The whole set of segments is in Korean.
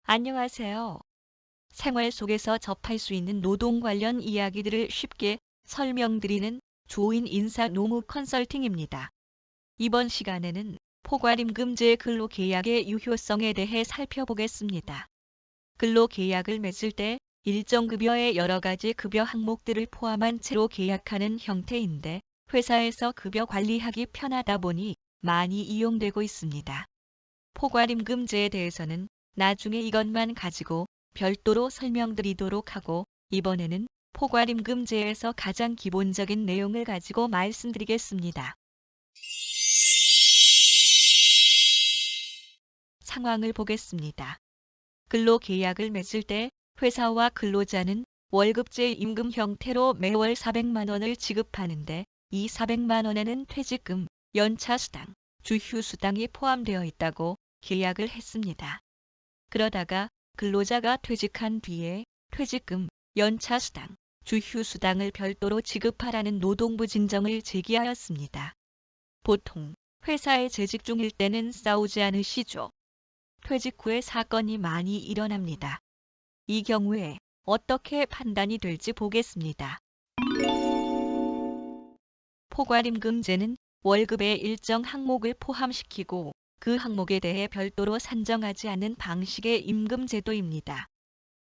안녕하세요. 생활 속에서 접할 수 있는 노동 관련 이야기들을 쉽게 설명드리는 조인 인사 노무 컨설팅입니다. 이번 시간에는 포괄임금제 근로계약의 유효성에 대해 살펴보겠습니다. 근로계약을 맺을 때 일정 급여의 여러 가지 급여 항목들을 포함한 채로 계약하는 형태인데 회사에서 급여 관리하기 편하다 보니 많이 이용되고 있습니다. 포괄임금제에 대해서는 나중에 이것만 가지고 별도로 설명드리도록 하고 이번에는 포괄임금제에서 가장 기본적인 내용을 가지고 말씀드리겠습니다. 상황을 보겠습니다. 근로계약을 맺을 때 회사와 근로자는 월급제 임금 형태로 매월 400만 원을 지급하는데 이 400만 원에는 퇴직금, 연차수당, 주휴수당이 포함되어 있다고 계약을 했습니다. 그러다가 근로자가 퇴직한 뒤에 퇴직금, 연차수당, 주휴수당을 별도로 지급하라는 노동부 진정을 제기하였습니다. 보통 회사에 재직 중일 때는 싸우지 않으시죠? 퇴직 후에 사건이 많이 일어납니다. 이 경우에 어떻게 판단이 될지 보겠습니다. 포괄임금제는 월급의 일정 항목을 포함시키고 그 항목에 대해 별도로 산정하지 않는 방식의 임금제도입니다.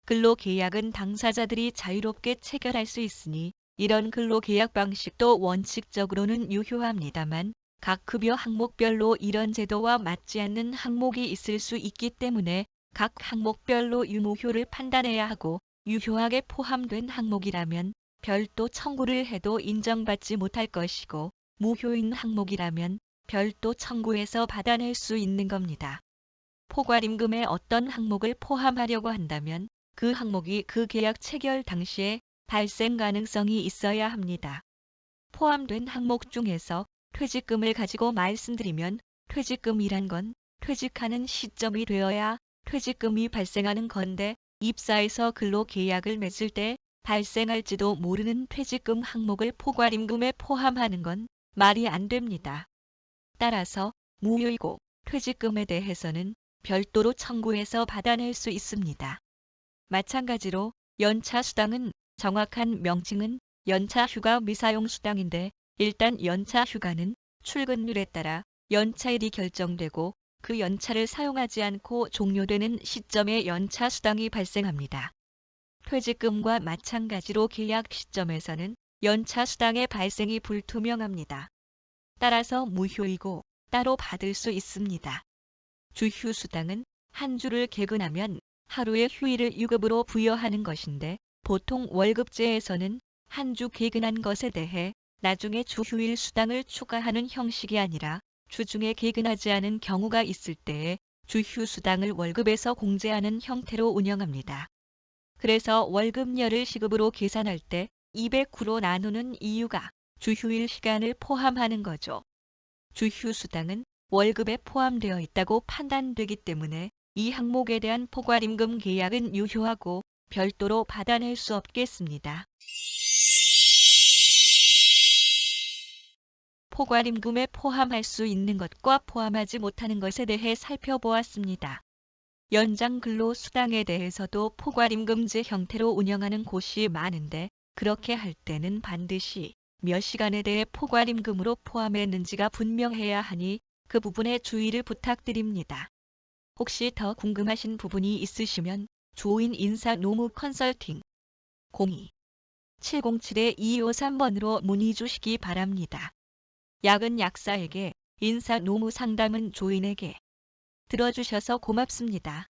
근로계약은 당사자들이 자유롭게 체결할 수 있으니 이런 근로계약 방식도 원칙적으로는 유효합니다만 각 급여 항목별로 이런 제도와 맞지 않는 항목이 있을 수 있기 때문에 각 항목별로 유무효를 판단해야 하고 유효하게 포함된 항목이라면 별도 청구를 해도 인정받지 못할 것이고 무효인 항목이라면 별도 청구해서 받아낼 수 있는 겁니다. 포괄임금에 어떤 항목을 포함하려고 한다면 그 항목이 그 계약 체결 당시에 발생 가능성이 있어야 합니다. 포함된 항목 중에서 퇴직금을 가지고 말씀드리면 퇴직금이란 건 퇴직하는 시점이 되어야 퇴직금이 발생하는 건데 입사해서 근로계약을 맺을 때 발생할지도 모르는 퇴직금 항목을 포괄임금에 포함하는 건 말이 안 됩니다. 따라서 무효이고 퇴직금에 대해서는 별도로 청구해서 받아낼 수 있습니다. 마찬가지로 연차수당은 정확한 명칭은 연차휴가 미사용수당인데 일단 연차휴가는 출근율에 따라 연차일이 결정되고 그 연차를 사용하지 않고 종료되는 시점에 연차수당이 발생합니다. 퇴직금과 마찬가지로 계약 시점에서는 연차수당의 발생이 불투명합니다. 따라서 무효이고 따로 받을 수 있습니다. 주휴수당은 한 주를 개근하면 하루의 휴일을 유급으로 부여하는 것인데 보통 월급제에서는 한 주 개근한 것에 대해 나중에 주휴일 수당을 추가하는 형식이 아니라 주중에 개근하지 않은 경우가 있을 때에 주휴수당을 월급에서 공제하는 형태로 운영합니다. 그래서 월급열을 시급으로 계산할 때 200구로 나누는 이유가 주휴일 시간을 포함하는 거죠. 주휴수당은 월급에 포함되어 있다고 판단되기 때문에 이 항목에 대한 포괄임금 계약은 유효하고 별도로 받아낼 수 없겠습니다. 포괄임금에 포함할 수 있는 것과 포함하지 못하는 것에 대해 살펴보았습니다. 연장 근로수당에 대해서도 포괄임금제 형태로 운영하는 곳이 많은데 그렇게 할 때는 반드시 몇 시간에 대해 포괄임금으로 포함했는지가 분명해야 하니 그 부분에 주의를 부탁드립니다. 혹시 더 궁금하신 부분이 있으시면 조인 인사 노무 컨설팅 02-707-2253번으로 문의 주시기 바랍니다. 약은 약사에게, 인사 노무 상담은 조인에게. 들어주셔서 고맙습니다.